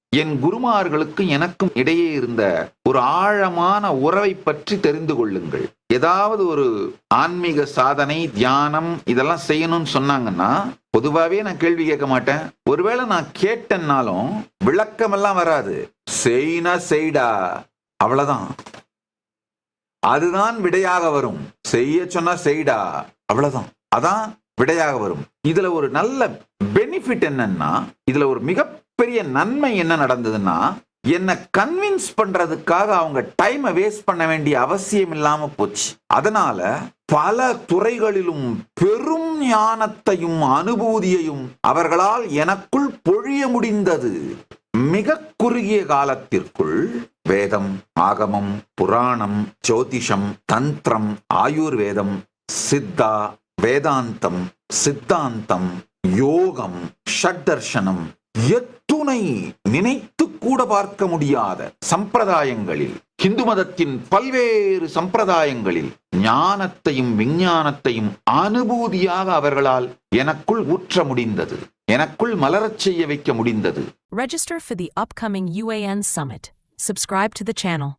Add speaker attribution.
Speaker 1: என் குருமார்களுக்கு எனக்கும் இடையே இருந்த ஒரு ஆழமான உறவை பற்றி தெரிந்து கொள்ளுங்கள். ஏதாவது ஒரு ஆன்மீக சாதனை, தியானம் இதெல்லாம் செய்யணும்னு சொன்னாங்கன்னா பொதுவாவே நான் கேள்வி கேட்க மாட்டேன். ஒருவேளை நான் கேட்டேன்னாலும் விளக்கமெல்லாம் வராது. செய்னா செய்டா, அவ்வளவுதான். அதுதான் விடையாக வரும். செய்ய சொன்னா செய்டா, அவ்வளவுதான். அதான் விடையாக வரும். இதுல ஒரு நல்ல பெனிஃபிட் என்னன்னா, இதுல ஒரு மிகப்பெரிய நன்மை என்ன நடந்ததுன்னா, என்ன கன்வின்ஸ் பண்றதுக்காக அவங்க டைமை வேஸ்ட் பண்ண வேண்டிய அவசியம் இல்லாம போச்சு. அதனால பல துறைகளிலும் பெரும் ஞானத்தையும் அனுபூதியையும் அவர்களால் எனக்குள் பொழிய முடிந்தது. மிக குறுகிய காலத்திற்குள் வேதம், ஆகமம், புராணம், ஜோதிஷம், தந்திரம், ஆயுர்வேதம், சித்தா, வேதாந்தம், சித்தாந்தம், யோகம், ஷட்தர்ஷனம், எத்துணை நினைத்து கூட பார்க்க முடியாத சம்பிரதாயங்களில், இந்து மதத்தின் பல்வேறு சம்பிரதாயங்களில் ஞானத்தையும் விஞ்ஞானத்தையும் அனுபூதியாக அவர்களால் எனக்குள் ஊற்ற முடிந்தது. எனக்குள் மலரச் செய்ய வைக்க முடிந்தது.
Speaker 2: Register for the upcoming UAN Summit. Subscribe to the channel.